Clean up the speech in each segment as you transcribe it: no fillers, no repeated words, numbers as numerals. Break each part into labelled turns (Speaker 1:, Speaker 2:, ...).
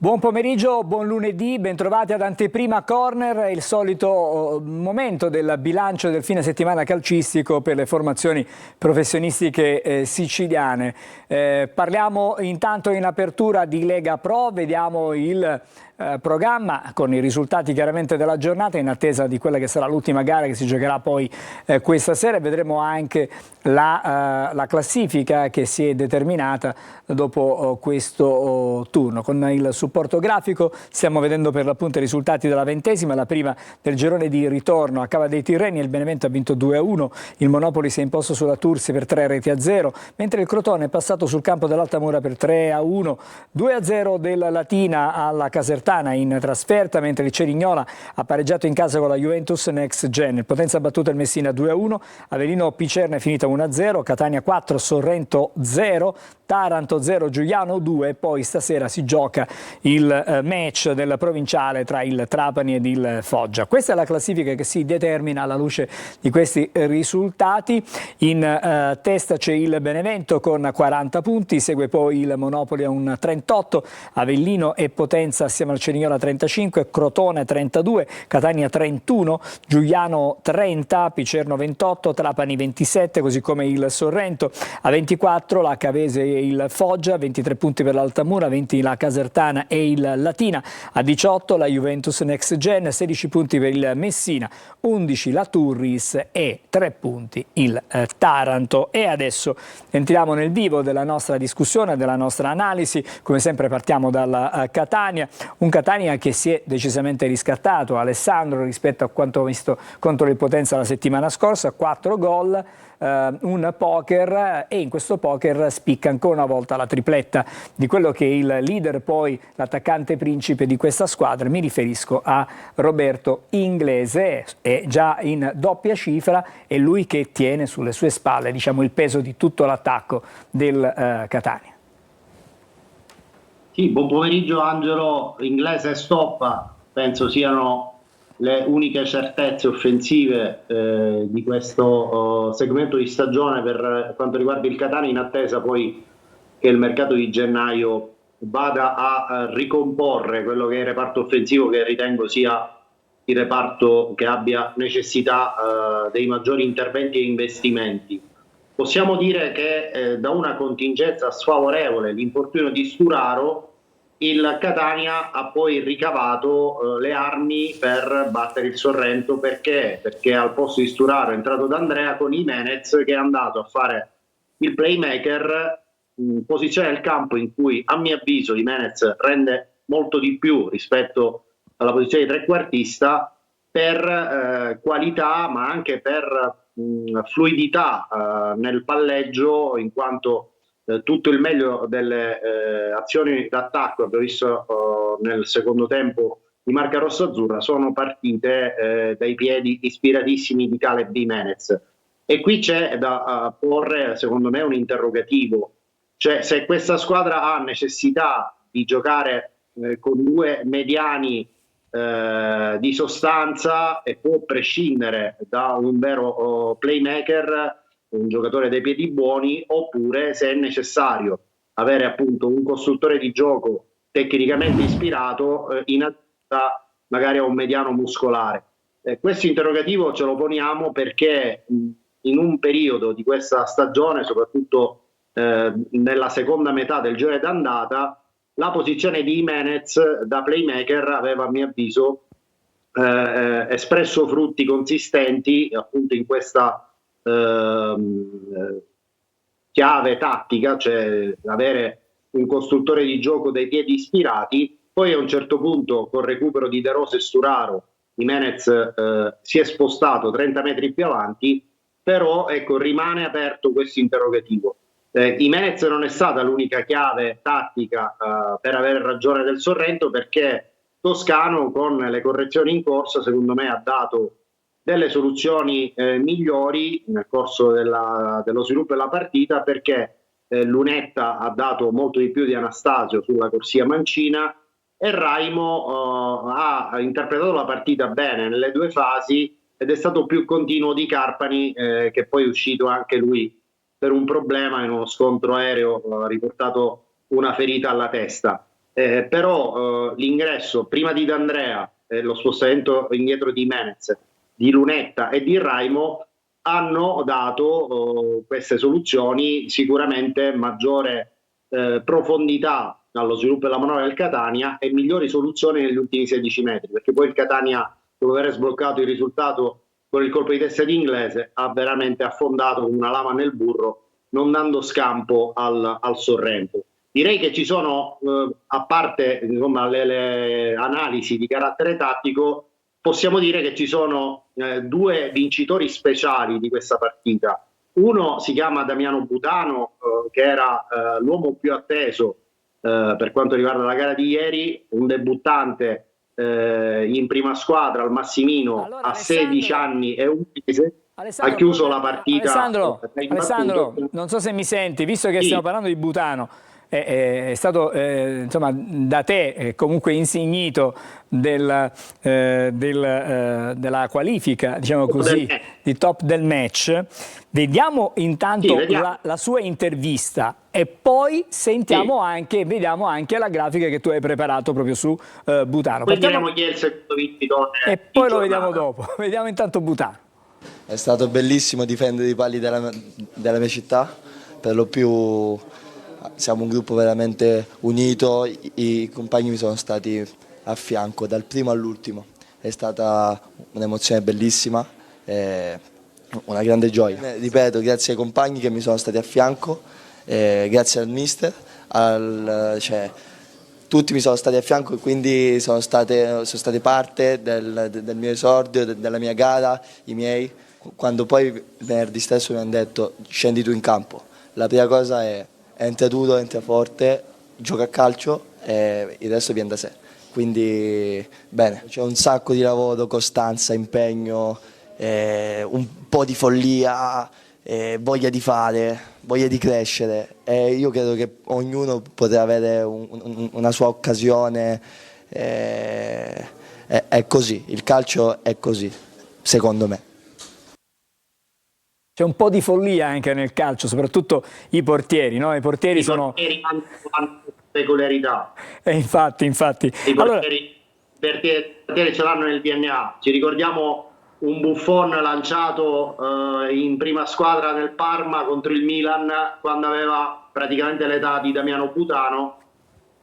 Speaker 1: Buon pomeriggio, buon lunedì, bentrovati ad Anteprima Corner, il solito momento del bilancio del fine settimana calcistico per le formazioni professionistiche siciliane. Parliamo intanto in apertura di Lega Pro, vediamo il programma con i risultati chiaramente della giornata in attesa di quella che sarà l'ultima gara che si giocherà poi questa sera. Vedremo anche la classifica che si è determinata dopo questo turno. Con il supporto grafico stiamo vedendo per l'appunto i risultati della 20ª, la prima del girone di ritorno a Cava dei Tirreni. Il Benevento ha vinto 2-1, il Monopoli si è imposto sulla Tursi per 3-0, mentre il Crotone è passato sul campo dell'Altamura per 3-1, 2-0 del Latina alla Casertana in trasferta, mentre il Cerignola ha pareggiato in casa con la Juventus Next Gen. Il Potenza ha battuto il Messina 2-1, Avellino Picerno è finita 1-0, Catania 4, Sorrento 0, Taranto 0, Giuliano 2, poi stasera si gioca il match del provinciale tra il Trapani ed il Foggia. Questa è la classifica che si determina alla luce di questi risultati. In testa c'è il Benevento con 40 punti, segue poi il Monopoli a un 38, Avellino e Potenza assieme al Cerignola 35, Crotone 32, Catania 31, Giuliano 30, Picerno 28, Trapani 27, così come il Sorrento, a 24 la Cavese e il Foggia, 23 punti per l'Altamura, 20 la Casertana e il Latina, a 18 la Juventus Next Gen, 16 punti per il Messina, 11 la Turris e 3 punti il Taranto. E adesso entriamo nel vivo della nostra discussione, della nostra analisi. Come sempre partiamo dalla Catania, un Catania che si è decisamente riscattato, Alessandro, rispetto a quanto visto contro il Potenza la settimana scorsa, 4 gol, un poker, e in questo poker spicca ancora una volta la tripletta di quello che è il leader, poi l'attaccante principe di questa squadra. Mi riferisco a Roberto Inglese, è già in doppia cifra, è lui che tiene sulle sue spalle, diciamo, il peso di tutto l'attacco del Catania.
Speaker 2: Sì, buon pomeriggio Angelo. Inglese e Stoppa penso siano le uniche certezze offensive di questo segmento di stagione per quanto riguarda il Catania, in attesa poi che il mercato di gennaio vada a ricomporre quello che è il reparto offensivo, che ritengo sia il reparto che abbia necessità dei maggiori interventi e investimenti. Possiamo dire che da una contingenza sfavorevole, l'infortunio di Sturaro, il Catania ha poi ricavato le armi per battere il Sorrento. Perché al posto di Sturaro è entrato D'Andrea con Jimenez, che è andato a fare il playmaker in posizione del campo in cui, a mio avviso, Jimenez rende molto di più rispetto alla posizione di trequartista, per qualità ma anche per fluidità nel palleggio, in quanto tutto il meglio delle azioni d'attacco, abbiamo visto nel secondo tempo di marca rosso-azzurra, sono partite dai piedi ispiratissimi di Caleb Jimenez. E qui c'è da porre, secondo me, un interrogativo, cioè se questa squadra ha necessità di giocare con due mediani di sostanza e può prescindere da un vero playmaker, un giocatore dei piedi buoni, oppure se è necessario avere appunto un costruttore di gioco tecnicamente ispirato in attesa magari a un mediano muscolare. Questo interrogativo ce lo poniamo perché in un periodo di questa stagione, soprattutto nella seconda metà del girone d'andata, la posizione di Jimenez da playmaker aveva, a mio avviso, espresso frutti consistenti appunto in questa chiave tattica, cioè avere un costruttore di gioco dai piedi ispirati. Poi a un certo punto, col recupero di De Rossi e Sturaro, Jimenez si è spostato 30 metri più avanti, però ecco, rimane aperto questo interrogativo. Jimenez non è stata l'unica chiave tattica per avere ragione del Sorrento, perché Toscano, con le correzioni in corsa, secondo me ha dato delle soluzioni migliori nel corso dello sviluppo della partita, perché Lunetta ha dato molto di più di Anastasio sulla corsia mancina, e Raimo ha interpretato la partita bene nelle due fasi ed è stato più continuo di Carpani, che poi è uscito anche lui per un problema in uno scontro aereo, ha riportato una ferita alla testa. però l'ingresso prima di D'Andrea e lo spostamento indietro di Menez, di Lunetta e di Raimo hanno dato queste soluzioni sicuramente maggiore profondità allo sviluppo della manovra del Catania e migliori soluzioni negli ultimi 16 metri, perché poi il Catania, dopo aver sbloccato il risultato con il colpo di testa di Inglese, ha veramente affondato come una lama nel burro, non dando scampo al Sorrento. Direi che ci sono, a parte insomma, le analisi di carattere tattico, possiamo dire che ci sono due vincitori speciali di questa partita. Uno si chiama Damiano Butano, che era l'uomo più atteso per quanto riguarda la gara di ieri, un debuttante in prima squadra al Massimino
Speaker 1: Allora,
Speaker 2: a 16 anni e un mese, ha
Speaker 1: Alessandro,
Speaker 2: chiuso la partita.
Speaker 1: Alessandro, non so se mi senti, visto che stiamo parlando di Butano, è stato insomma, da te comunque insignito della qualifica, diciamo così, di top del match. Vediamo intanto la sua intervista e poi sentiamo anche, vediamo anche la grafica che tu hai preparato proprio su Butano.
Speaker 2: Poi diremo chi è il secondo vincitore
Speaker 1: e poi lo vediamo dopo. Vediamo intanto Butano.
Speaker 3: È stato bellissimo difendere i pali della mia città, per lo più siamo un gruppo veramente unito, i compagni mi sono stati a fianco dal primo all'ultimo, è stata un'emozione bellissima, una grande gioia. Ripeto, grazie ai compagni che mi sono stati a fianco, grazie al mister, tutti mi sono stati a fianco e quindi sono state parte del mio esordio, della mia gara, i miei. Quando poi venerdì stesso mi hanno detto scendi tu in campo, la prima cosa è entra duro, entra forte, gioca a calcio e il resto viene da sé. Quindi bene, c'è un sacco di lavoro, costanza, impegno, un po' di follia, voglia di fare, voglia di crescere e io credo che ognuno potrà avere una sua occasione, è così, il calcio è così, secondo me.
Speaker 1: C'è un po' di follia anche nel calcio, soprattutto i portieri, no? I portieri
Speaker 2: hanno peculiarità.
Speaker 1: Infatti.
Speaker 2: I portieri ce l'hanno nel DNA. Ci ricordiamo un Buffon lanciato in prima squadra nel Parma contro il Milan quando aveva praticamente l'età di Damiano Butano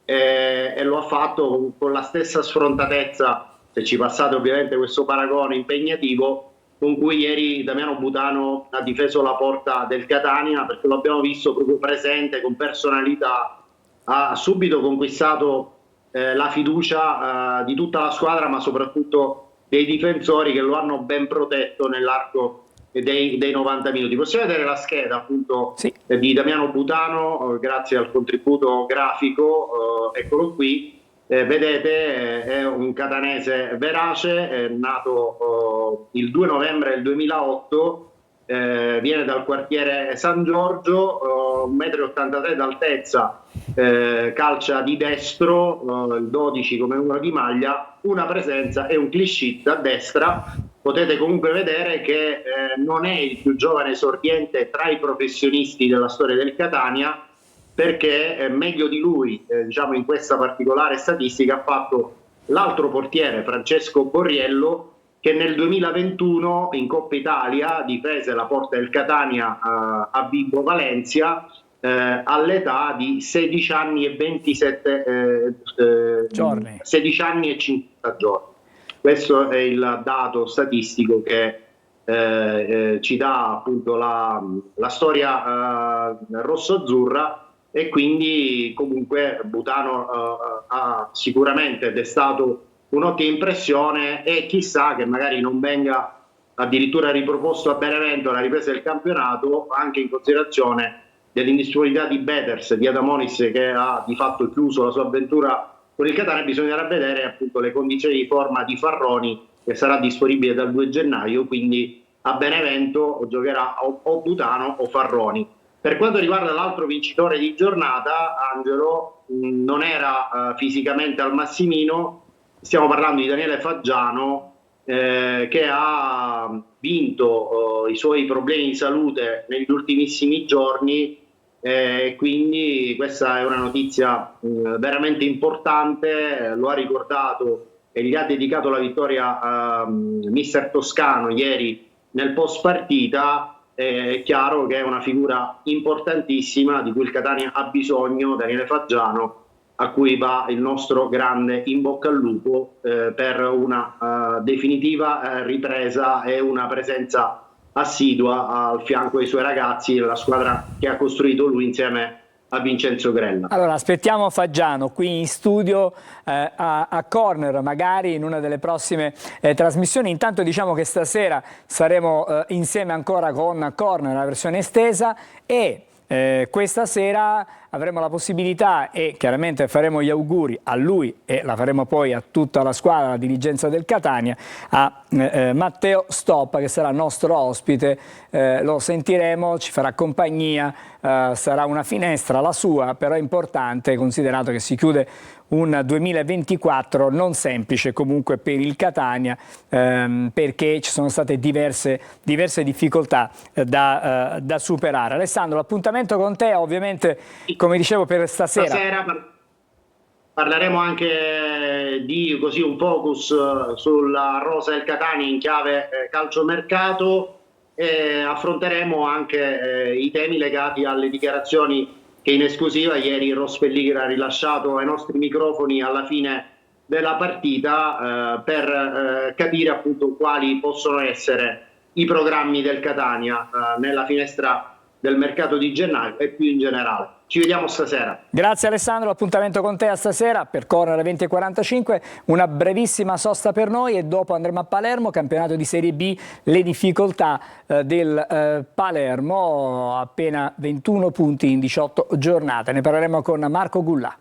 Speaker 2: e lo ha fatto con la stessa sfrontatezza, se ci passate ovviamente questo paragone impegnativo, con cui ieri Damiano Butano ha difeso la porta del Catania, perché lo abbiamo visto proprio presente, con personalità, ha subito conquistato la fiducia di tutta la squadra, ma soprattutto dei difensori che lo hanno ben protetto nell'arco dei 90 minuti. Possiamo vedere la scheda appunto di Damiano Butano, grazie al contributo grafico, eccolo qui. Vedete, è un catanese verace, è nato il 2 novembre del 2008, viene dal quartiere San Giorgio, 1,83 m d'altezza, calcia di destro, il 12 come numero di maglia, una presenza e un clean sheet a destra. Potete comunque vedere che non è il più giovane esordiente tra i professionisti della storia del Catania, perché meglio di lui, diciamo, in questa particolare statistica ha fatto l'altro portiere Francesco Borriello, che nel 2021 in Coppa Italia difese la porta del Catania a Vibo Valencia all'età di 16 anni e 27 giorni. 16 anni e 50 giorni. Questo è il dato statistico che ci dà appunto la storia rosso-azzurra. E quindi comunque Butano ha sicuramente destato un'ottima impressione e chissà che magari non venga addirittura riproposto a Benevento alla ripresa del campionato, anche in considerazione dell'indisponibilità di Betters, di Adamonis, che ha di fatto chiuso la sua avventura con il Catania. Bisognerà vedere appunto le condizioni di forma di Farroni, che sarà disponibile dal 2 gennaio, quindi a Benevento giocherà o Butano o Farroni. Per quanto riguarda l'altro vincitore di giornata, Angelo, non era fisicamente al Massimino, stiamo parlando di Daniele Faggiano, che ha vinto i suoi problemi di salute negli ultimissimi giorni quindi questa è una notizia veramente importante. Lo ha ricordato e gli ha dedicato la vittoria mister Toscano ieri nel post partita. È chiaro che è una figura importantissima di cui il Catania ha bisogno, Daniele Faggiano, a cui va il nostro grande in bocca al lupo per una definitiva ripresa e una presenza assidua al fianco dei suoi ragazzi, la squadra che ha costruito lui insieme a Vincenzo Grella.
Speaker 1: Allora aspettiamo Faggiano qui in studio a Corner, magari in una delle prossime trasmissioni. Intanto diciamo che stasera saremo insieme ancora con Corner, la versione estesa, e questa sera avremo la possibilità, e chiaramente faremo gli auguri a lui e la faremo poi a tutta la squadra, la dirigenza del Catania, a Matteo Stoppa, che sarà nostro ospite. Lo sentiremo, ci farà compagnia, sarà una finestra la sua, però è importante considerato che si chiude un 2024 non semplice comunque per il Catania, perché ci sono state diverse difficoltà da superare. Alessandro, l'appuntamento con te ovviamente, come dicevo, per stasera
Speaker 2: parleremo anche di così un focus sulla rosa del Catania in chiave calciomercato, e affronteremo anche i temi legati alle dichiarazioni che in esclusiva ieri Ross Pellegrini ha rilasciato ai nostri microfoni alla fine della partita, per capire appunto quali possono essere i programmi del Catania nella finestra del mercato di gennaio e più in generale. Ci vediamo stasera.
Speaker 1: Grazie Alessandro, l'appuntamento con te a stasera per Corner 20:45, una brevissima sosta per noi e dopo andremo a Palermo, campionato di Serie B, le difficoltà del Palermo, appena 21 punti in 18 giornate. Ne parleremo con Marco Gullà.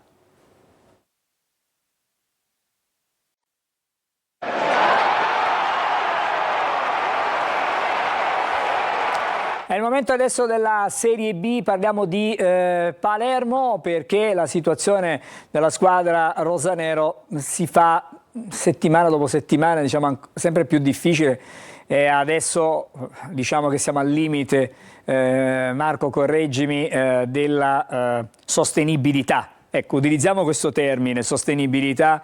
Speaker 1: È il momento adesso della Serie B, parliamo di Palermo, perché la situazione della squadra rosanero si fa settimana dopo settimana, diciamo, sempre più difficile, e adesso diciamo che siamo al limite, Marco correggimi, della sostenibilità. Ecco, utilizziamo questo termine, sostenibilità,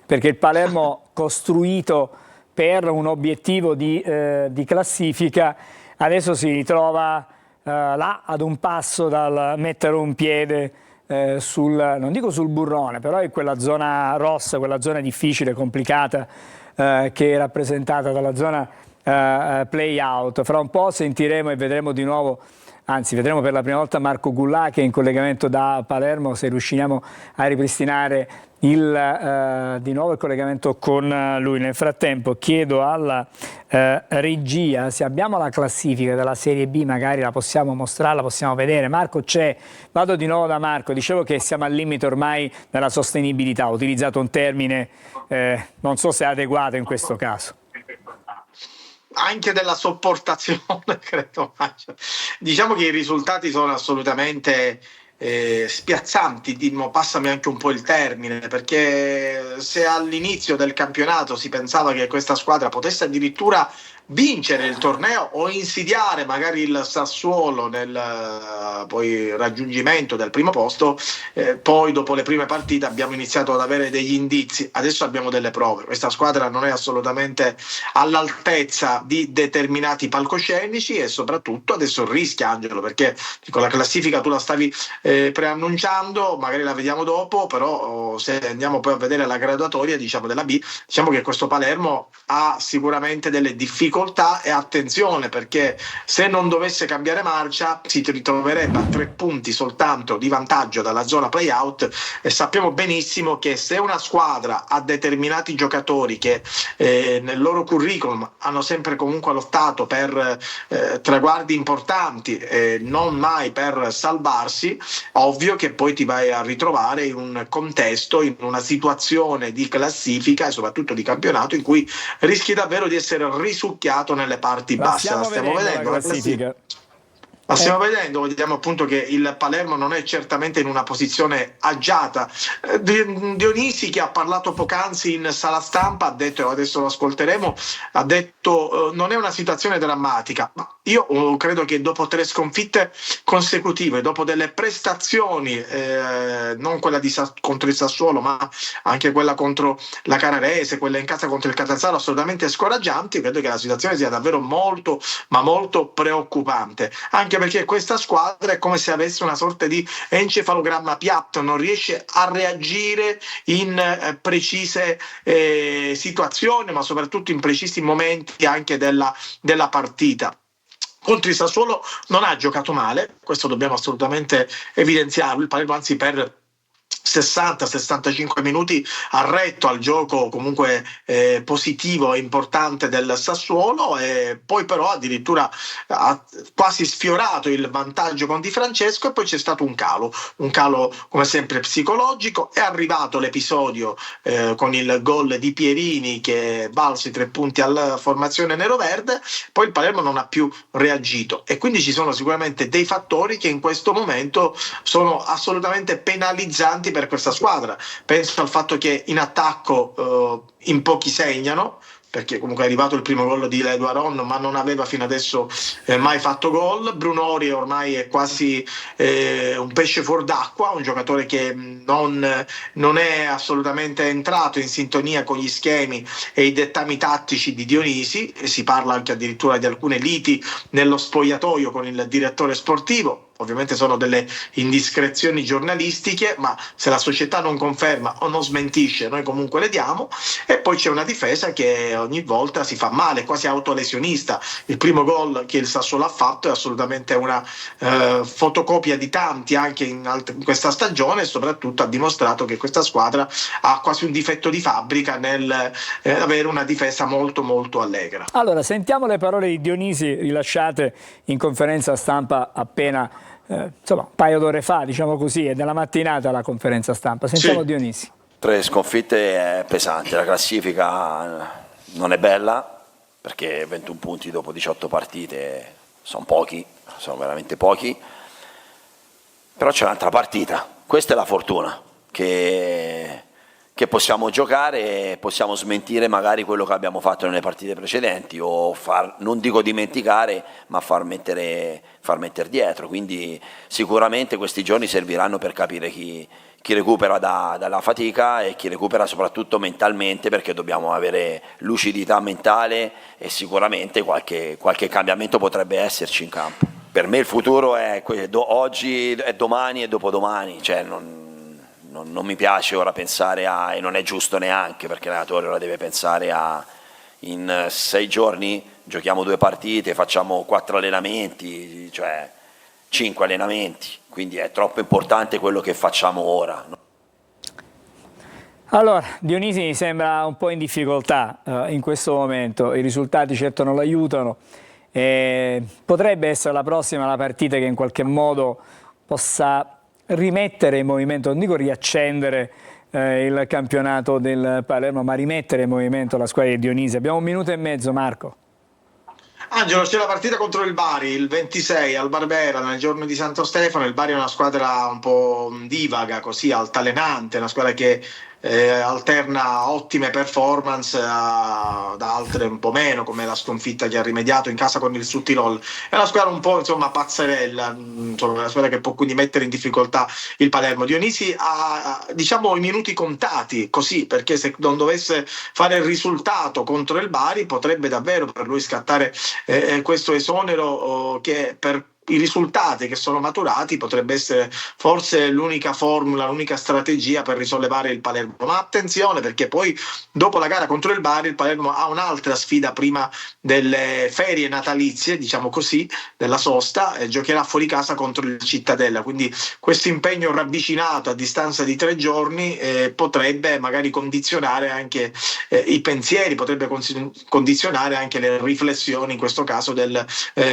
Speaker 1: perché il Palermo costruito per un obiettivo di classifica adesso si ritrova là ad un passo dal mettere un piede non dico sul burrone, però in quella zona rossa, quella zona difficile, complicata, che è rappresentata dalla zona play-out. Fra un po' sentiremo e vedremo di nuovo, anzi vedremo per la prima volta Marco Gullà, che è in collegamento da Palermo, se riusciamo a ripristinare di nuovo il collegamento con lui. Nel frattempo chiedo alla regia se abbiamo la classifica della Serie B, magari la possiamo mostrare, la possiamo vedere. Marco c'è, vado di nuovo da Marco. Dicevo che siamo al limite ormai della sostenibilità, ho utilizzato un termine non so se è adeguato in questo caso.
Speaker 4: Anche della sopportazione, credo. Diciamo che i risultati sono assolutamente spiazzanti, passami anche un po' il termine, perché se all'inizio del campionato si pensava che questa squadra potesse addirittura vincere il torneo o insidiare magari il Sassuolo nel poi raggiungimento del primo posto, poi dopo le prime partite abbiamo iniziato ad avere degli indizi, adesso abbiamo delle prove. Questa squadra non è assolutamente all'altezza di determinati palcoscenici e soprattutto adesso rischia, Angelo, perché con la classifica tu la stavi preannunciando, magari la vediamo dopo, però se andiamo poi a vedere la graduatoria, diciamo, della B, diciamo che questo Palermo ha sicuramente delle difficoltà, e attenzione, perché se non dovesse cambiare marcia si ritroverebbe a 3 punti soltanto di vantaggio dalla zona play-out, e sappiamo benissimo che se una squadra ha determinati giocatori che nel loro curriculum hanno sempre comunque lottato per traguardi importanti, non mai per salvarsi, ovvio che poi ti vai a ritrovare in un contesto, in una situazione di classifica e soprattutto di campionato in cui rischi davvero di essere risucchiato nelle parti basse. La stiamo vedendo la classifica. Ma stiamo vedendo, vediamo appunto che il Palermo non è certamente in una posizione agiata. Dionisi, che ha parlato poc'anzi in sala stampa, ha detto, adesso lo ascolteremo, ha detto non è una situazione drammatica, ma io credo che dopo 3 sconfitte consecutive, dopo delle prestazioni, non quella contro il Sassuolo, ma anche quella contro la Carrarese, quella in casa contro il Catanzaro, assolutamente scoraggianti, credo che la situazione sia davvero molto, ma molto preoccupante, anche perché questa squadra è come se avesse una sorta di encefalogramma piatto, non riesce a reagire in precise situazioni, ma soprattutto in precisi momenti anche della partita. Contro il Sassuolo non ha giocato male, questo dobbiamo assolutamente evidenziarlo, il Palermo anzi per 60-65 minuti ha retto al gioco comunque positivo e importante del Sassuolo, e poi però addirittura ha quasi sfiorato il vantaggio con Di Francesco, e poi c'è stato un calo come sempre psicologico. È arrivato l'episodio con il gol di Pierini che valse i 3 punti alla formazione neroverde, poi il Palermo non ha più reagito, e quindi ci sono sicuramente dei fattori che in questo momento sono assolutamente penalizzanti per questa squadra. Penso al fatto che in attacco in pochi segnano, perché comunque è arrivato il primo gol di Ledo Aron, ma non aveva fino adesso mai fatto gol. Brunori ormai è quasi un pesce fuor d'acqua, un giocatore che non è assolutamente entrato in sintonia con gli schemi e i dettami tattici di Dionisi, e si parla anche addirittura di alcune liti nello spogliatoio con il direttore sportivo. Ovviamente sono delle indiscrezioni giornalistiche, ma se la società non conferma o non smentisce, noi comunque le diamo. E poi c'è una difesa che ogni volta si fa male, quasi autolesionista. Il primo gol che il Sassuolo ha fatto è assolutamente una fotocopia di tanti anche in questa stagione, e soprattutto ha dimostrato che questa squadra ha quasi un difetto di fabbrica nel avere una difesa molto molto allegra.
Speaker 1: Allora, sentiamo le parole di Dionisi rilasciate in conferenza stampa appena insomma, un paio d'ore fa, diciamo così, è della mattinata la conferenza stampa. Sentiamo
Speaker 4: Sì.
Speaker 1: Dionisi.
Speaker 5: 3 sconfitte è pesante, la classifica non è bella, perché 21 punti dopo 18 partite sono pochi, sono veramente pochi, però c'è un'altra partita, questa è la fortuna, che possiamo giocare e possiamo smentire magari quello che abbiamo fatto nelle partite precedenti, o non dico dimenticare, ma far mettere dietro. Quindi sicuramente questi giorni serviranno per capire chi recupera dalla fatica e chi recupera soprattutto mentalmente, perché dobbiamo avere lucidità mentale, e sicuramente qualche cambiamento potrebbe esserci in campo. Per me il futuro è oggi, è domani e dopodomani, cioè non mi piace ora pensare e non è giusto neanche, perché l'allenatore ora deve pensare in 6 giorni giochiamo 2 partite, facciamo 4 allenamenti, cioè 5 allenamenti, quindi è troppo importante quello che facciamo ora.
Speaker 1: Allora, Dionisi mi sembra un po' in difficoltà in questo momento, i risultati certo non l'aiutano, potrebbe essere la prossima la partita che in qualche modo possa rimettere in movimento, non dico riaccendere il campionato del Palermo, ma rimettere in movimento la squadra di Dionisi. Abbiamo 1 minuto e mezzo, Marco.
Speaker 4: Angelo, c'è la partita contro il Bari il 26 al Barbera nel giorno di Santo Stefano. Il Bari è una squadra un po' divaga, così altalenante, una squadra che alterna ottime performance da altre un po' meno, come la sconfitta che ha rimediato in casa con il Sud-Tirol. È una squadra un po' insomma pazzerella, insomma, una squadra che può quindi mettere in difficoltà il Palermo. Dionisi ha diciamo i minuti contati, così, perché se non dovesse fare il risultato contro il Bari potrebbe davvero per lui scattare questo esonero che per i risultati che sono maturati potrebbe essere forse l'unica formula, l'unica strategia per risollevare il Palermo. Ma attenzione, perché poi dopo la gara contro il Bari il Palermo ha un'altra sfida prima delle ferie natalizie, diciamo così, della sosta, e giocherà fuori casa contro il Cittadella. Quindi questo impegno ravvicinato a distanza di 3 giorni potrebbe magari condizionare anche i pensieri, potrebbe condizionare anche le riflessioni, in questo caso del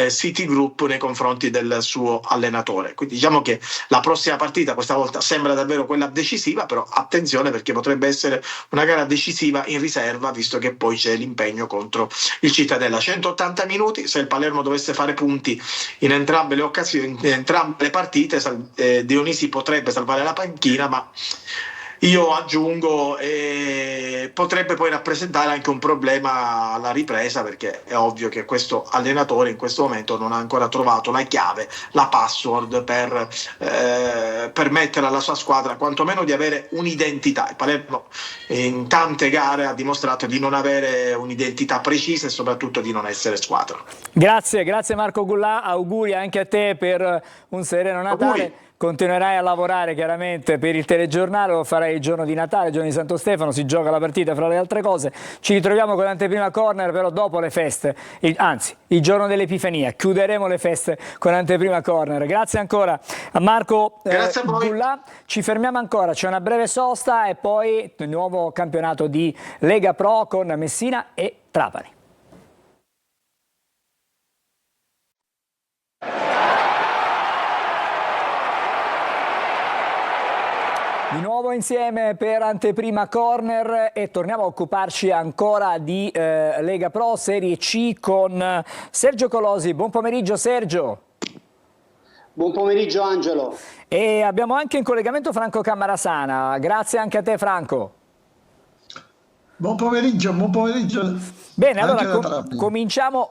Speaker 4: City Group nei confronti confronti del suo allenatore. Quindi diciamo che la prossima partita questa volta sembra davvero quella decisiva, però attenzione perché potrebbe essere una gara decisiva in riserva, visto che poi c'è l'impegno contro il Cittadella. 180 minuti, se il Palermo dovesse fare punti in entrambe le occasioni, in entrambe le partite, Dionisi potrebbe salvare la panchina, ma io aggiungo potrebbe poi rappresentare anche un problema alla ripresa, perché è ovvio che questo allenatore in questo momento non ha ancora trovato la chiave, la password per permettere alla sua squadra quantomeno di avere un'identità. Il Palermo in tante gare ha dimostrato di non avere un'identità precisa e soprattutto di non essere squadra.
Speaker 1: Grazie Marco Gullà, auguri anche a te per un sereno Natale.
Speaker 4: Auguri.
Speaker 1: Continuerai a lavorare chiaramente per il telegiornale, lo farai il giorno di Natale, il giorno di Santo Stefano, si gioca la partita fra le altre cose. Ci ritroviamo con Anteprima Corner però dopo le feste, anzi il giorno dell'Epifania, chiuderemo le feste con Anteprima Corner. Grazie ancora a Marco Gullà, ci fermiamo ancora, c'è una breve sosta e poi il nuovo campionato di Lega Pro con Messina e Trapani. Di nuovo insieme per Anteprima Corner e torniamo a occuparci ancora di Lega Pro Serie C con Sergio Colosi. Buon pomeriggio Sergio.
Speaker 6: Buon pomeriggio Angelo.
Speaker 1: E abbiamo anche in collegamento Franco Cammarasana. Grazie anche a te Franco.
Speaker 7: Buon pomeriggio, buon pomeriggio.
Speaker 1: Bene, allora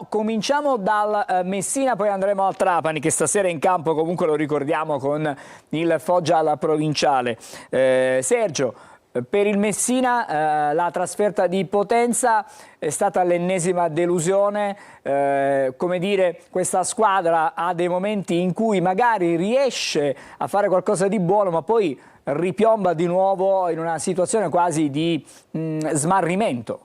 Speaker 1: cominciamo dal Messina, poi andremo al Trapani che stasera è in campo, comunque lo ricordiamo, con il Foggia alla Provinciale. Sergio, per il Messina la trasferta di Potenza è stata l'ennesima delusione, come dire, questa squadra ha dei momenti in cui magari riesce a fare qualcosa di buono ma poi ripiomba di nuovo in una situazione quasi di smarrimento.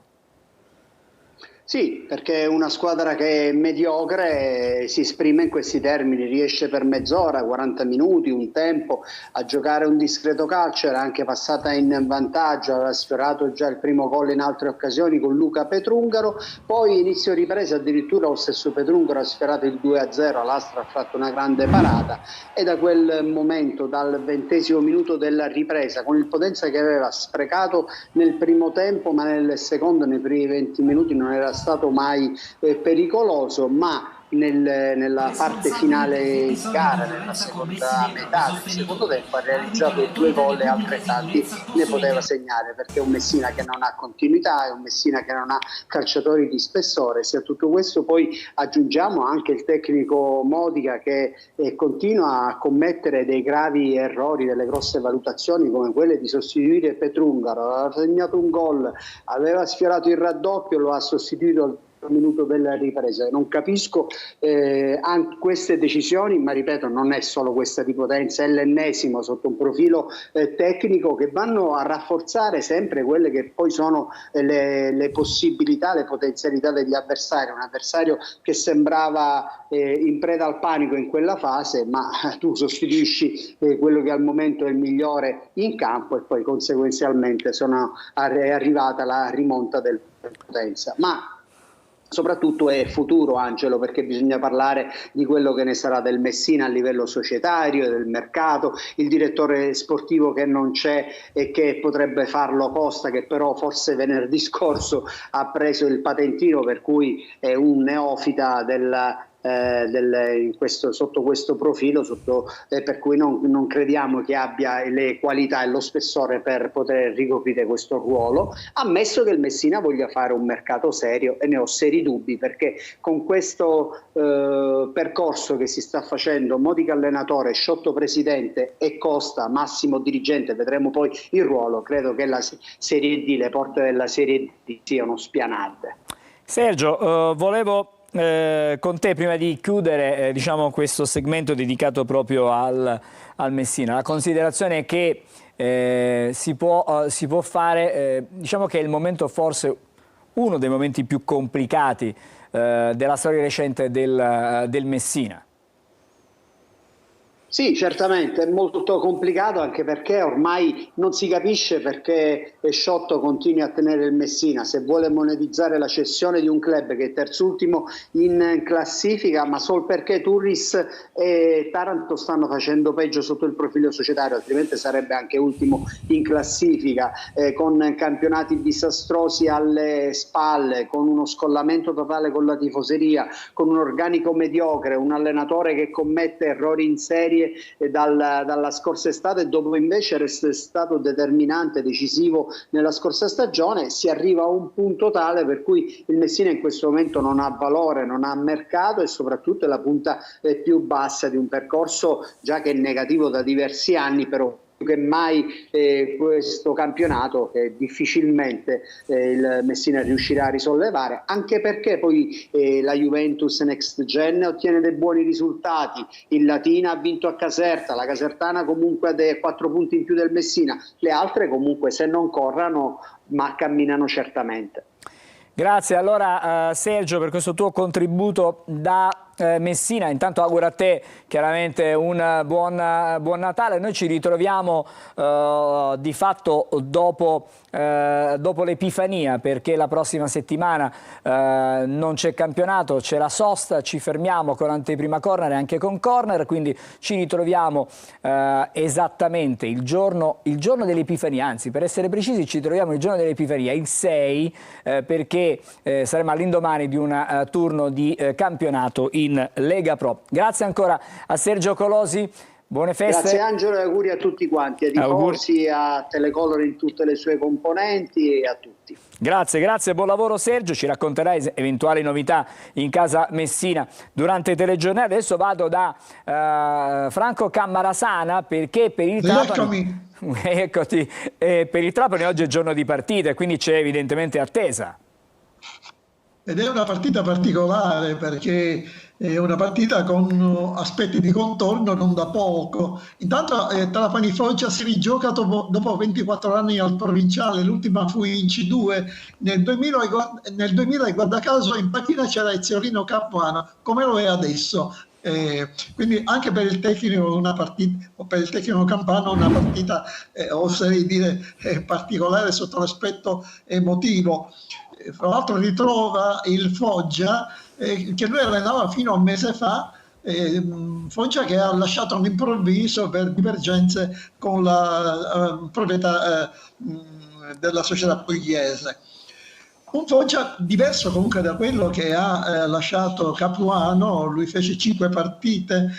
Speaker 6: Sì, perché una squadra che è mediocre si esprime in questi termini, riesce per mezz'ora, 40 minuti, un tempo a giocare un discreto calcio, era anche passata in vantaggio, aveva sfiorato già il primo gol in altre occasioni con Luca Petrungaro, poi inizio ripresa addirittura lo stesso Petrungaro ha sfiorato il 2-0, Lastra ha fatto una grande parata e da quel momento, dal 20° minuto della ripresa, con il Potenza che aveva sprecato nel primo tempo ma nel secondo, nei primi 20 minuti non era stato mai pericoloso, ma nella parte finale di gara, nella seconda metà del secondo tempo, ha realizzato 2 gol e altrettanti ne poteva segnare, perché è un Messina che non ha continuità, è un Messina che non ha calciatori di spessore. Se a tutto questo poi aggiungiamo anche il tecnico Modica che continua a commettere dei gravi errori, delle grosse valutazioni come quelle di sostituire Petrungaro, aveva segnato un gol, aveva sfiorato il raddoppio, lo ha sostituito al minuto della ripresa. Non capisco anche queste decisioni, ma ripeto, non è solo questa di Potenza, è l'ennesimo sotto un profilo tecnico, che vanno a rafforzare sempre quelle che poi sono le possibilità, le potenzialità degli avversari. Un avversario che sembrava in preda al panico in quella fase, ma tu sostituisci quello che al momento è il migliore in campo e poi conseguenzialmente è arrivata la rimonta del Potenza. Ma soprattutto è futuro, Angelo, perché bisogna parlare di quello che ne sarà del Messina a livello societario, del mercato, il direttore sportivo che non c'è e che potrebbe farlo Costa, che però forse venerdì scorso ha preso il patentino, per cui è un neofita sotto questo profilo, per cui non crediamo che abbia le qualità e lo spessore per poter ricoprire questo ruolo, ammesso che il Messina voglia fare un mercato serio, e ne ho seri dubbi, perché con questo percorso che si sta facendo, Modica allenatore, Sciotto presidente e Costa massimo dirigente, vedremo poi il ruolo, credo che la Serie D, le porte della Serie D siano spianate.
Speaker 1: Sergio, volevo con te, prima di chiudere diciamo questo segmento dedicato proprio al Messina, la considerazione che si può fare, diciamo che è il momento, forse uno dei momenti più complicati della storia recente del Messina.
Speaker 6: Sì, certamente, è molto complicato anche perché ormai non si capisce perché Sciotto continui a tenere il Messina, se vuole monetizzare la cessione di un club che è terzultimo in classifica, ma solo perché Turris e Taranto stanno facendo peggio sotto il profilo societario, altrimenti sarebbe anche ultimo in classifica, con campionati disastrosi alle spalle, con uno scollamento totale con la tifoseria, con un organico mediocre, un allenatore che commette errori in serie dalla scorsa estate, dopo invece essere stato determinante, decisivo nella scorsa stagione. Si arriva a un punto tale per cui il Messina in questo momento non ha valore, non ha mercato e soprattutto è la punta più bassa di un percorso già che è negativo da diversi anni, però che mai questo campionato che difficilmente il Messina riuscirà a risollevare, anche perché poi la Juventus Next Gen ottiene dei buoni risultati, il Latina ha vinto a Caserta, la Casertana comunque ha dei 4 punti in più del Messina, le altre comunque se non corrano ma camminano certamente.
Speaker 1: Grazie allora Sergio per questo tuo contributo da Messina. Intanto auguro a te chiaramente un buon Natale. Noi ci ritroviamo di fatto dopo l'Epifania, perché la prossima settimana non c'è campionato, c'è la sosta, ci fermiamo con anteprima corner e anche con corner, quindi ci ritroviamo esattamente il giorno dell'Epifania, anzi per essere precisi ci troviamo il giorno dell'Epifania, il 6, perché saremo all'indomani di un turno di campionato in Lega Pro. Grazie ancora a Sergio Colosi, buone feste.
Speaker 6: Grazie Angelo e auguri a tutti quanti, ai tifosi, a Telecolor in tutte le sue componenti e a tutti.
Speaker 1: Grazie, buon lavoro Sergio, ci racconterai eventuali novità in casa Messina durante i telegiornali. Adesso vado da Franco Cammarasana perché per il Trapani... Eccoti, per il Trapani oggi è giorno di partita e quindi c'è evidentemente attesa.
Speaker 7: Ed è una partita particolare perché è una partita con aspetti di contorno non da poco. Intanto Trapani Foggia si rigioca dopo 24 anni al provinciale, l'ultima fu in C2 nel 2000 e guarda caso in panchina c'era Eziolino Capuano, come lo è adesso. Quindi anche per il tecnico Campano una partita oserei dire particolare sotto l'aspetto emotivo. Fra l'altro ritrova il Foggia che lui allenava fino a un mese fa, Foggia che ha lasciato all'improvviso per divergenze con la proprietà della società pugliese. Un Foggia diverso comunque da quello che ha lasciato Capuano. Lui fece 5 partite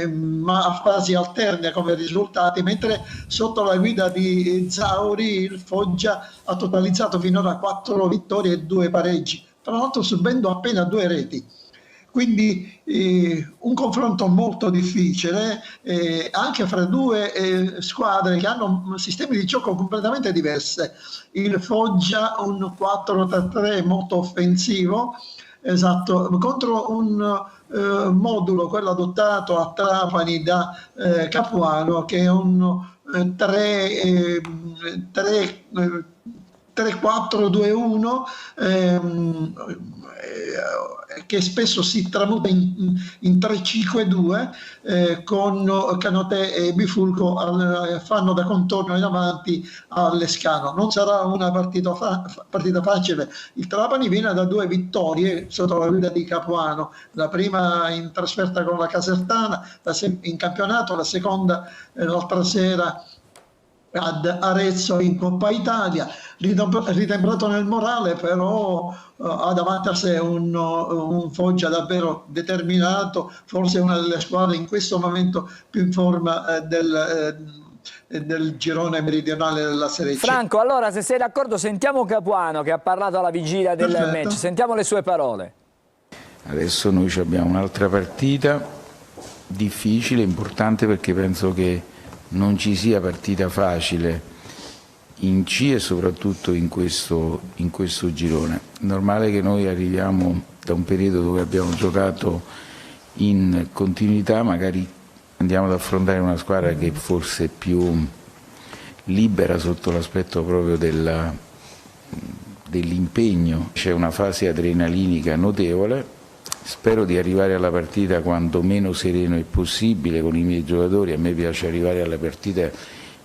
Speaker 7: ma a fasi alterne come risultati, mentre sotto la guida di Zauri il Foggia ha totalizzato finora 4 vittorie e 2 pareggi, tra l'altro subendo appena 2 reti. Quindi un confronto molto difficile anche fra due squadre che hanno sistemi di gioco completamente diversi. Il Foggia un 4-3-3 molto offensivo, esatto, contro un modulo, quello adottato a Trapani da Capuano, che è un 3-4-2-1 che spesso si tramuta in 3-5-2 con Canoté e Bifulco fanno da contorno in avanti all'Escano. Non sarà una partita facile. Il Trapani viene da 2 vittorie sotto la guida di Capuano, la prima in trasferta con la Casertana in campionato, la seconda l'altra sera ad Arezzo in Coppa Italia. Ritemprato nel morale, però ha davanti a sé un Foggia davvero determinato, forse una delle squadre in questo momento più in forma del girone meridionale della Serie C.
Speaker 1: Franco, allora se sei d'accordo sentiamo Capuano che ha parlato alla vigilia del match, sentiamo le sue parole.
Speaker 8: Adesso noi abbiamo un'altra partita difficile, importante, perché penso che non ci sia partita facile in C e soprattutto in questo girone. È normale che noi arriviamo da un periodo dove abbiamo giocato in continuità, magari andiamo ad affrontare una squadra che forse è più libera sotto l'aspetto proprio dell'impegno. C'è una fase adrenalinica notevole spero di arrivare alla partita quanto meno sereno è possibile con i miei giocatori. A me piace arrivare alla partita,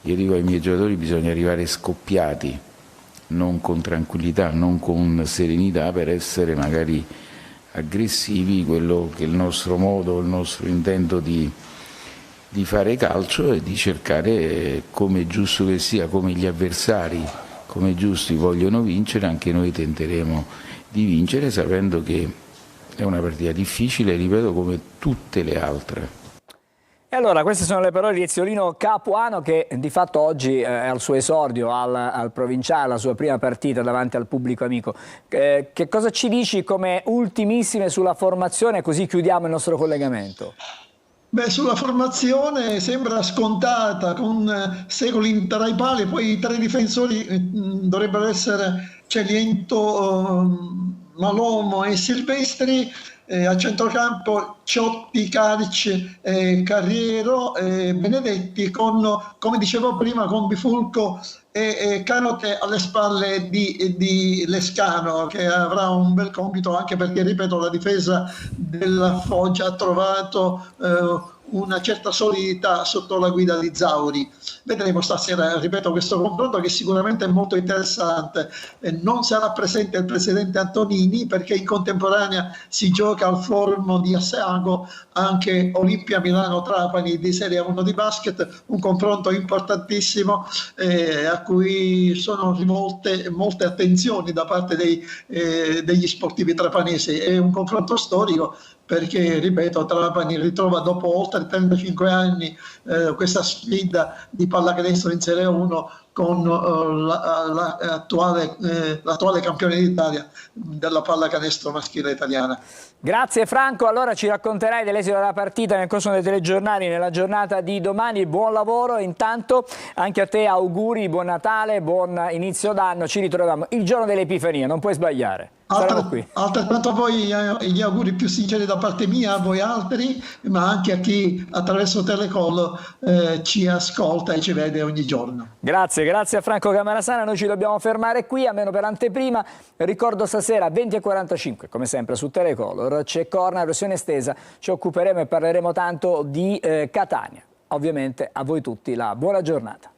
Speaker 8: io dico ai miei giocatori bisogna arrivare scoppiati, non con tranquillità, non con serenità, per essere magari aggressivi, quello che è il nostro modo, il nostro intento di fare calcio e di cercare, come è giusto che sia, come gli avversari, come giusti vogliono vincere, anche noi tenteremo di vincere, sapendo che è una partita difficile, ripeto, come tutte le altre.
Speaker 1: E allora queste sono le parole di Eziolino Capuano, che di fatto oggi è al suo esordio al Provinciale, la sua prima partita davanti al pubblico amico. Che cosa ci dici come ultimissime sulla formazione, così chiudiamo il nostro collegamento?
Speaker 7: Beh, sulla formazione sembra scontata, con Segolin tra i pali, poi i tre difensori dovrebbero essere Celiento, Malomo e Silvestri, a centrocampo Ciotti, Caric, Carriero, Benedetti, con, come dicevo prima, con Bifulco e Canote alle spalle di Lescano, che avrà un bel compito, anche perché, ripeto, la difesa della Foggia ha trovato una certa solidità sotto la guida di Zauri. Vedremo stasera, ripeto, questo confronto che sicuramente è molto interessante. Non sarà presente il presidente Antonini perché in contemporanea si gioca al Forum di Asseago anche Olimpia Milano-Trapani di Serie 1 di basket, un confronto importantissimo a cui sono rivolte molte attenzioni da parte degli sportivi trapanesi. È un confronto storico perché, ripeto, Trapani ritrova dopo oltre 35 anni questa sfida di pallacanestro in Serie 1 con l'attuale campione d'Italia della pallacanestro maschile italiana.
Speaker 1: Grazie Franco, allora ci racconterai dell'esito della partita nel corso dei telegiornali nella giornata di domani. Buon lavoro, intanto anche a te auguri, buon Natale, buon inizio d'anno, ci ritroviamo il giorno dell'Epifania, non puoi sbagliare.
Speaker 7: Altrettanto a voi gli auguri più sinceri da parte mia, a voi altri, ma anche a chi attraverso Telecall ci ascolta e ci vede ogni giorno.
Speaker 1: Grazie a Franco Camarasana, noi ci dobbiamo fermare qui, almeno per anteprima. Ricordo stasera 20:45, come sempre su Telecolor, c'è Corner, versione estesa, ci occuperemo e parleremo tanto di Catania. Ovviamente a voi tutti la buona giornata.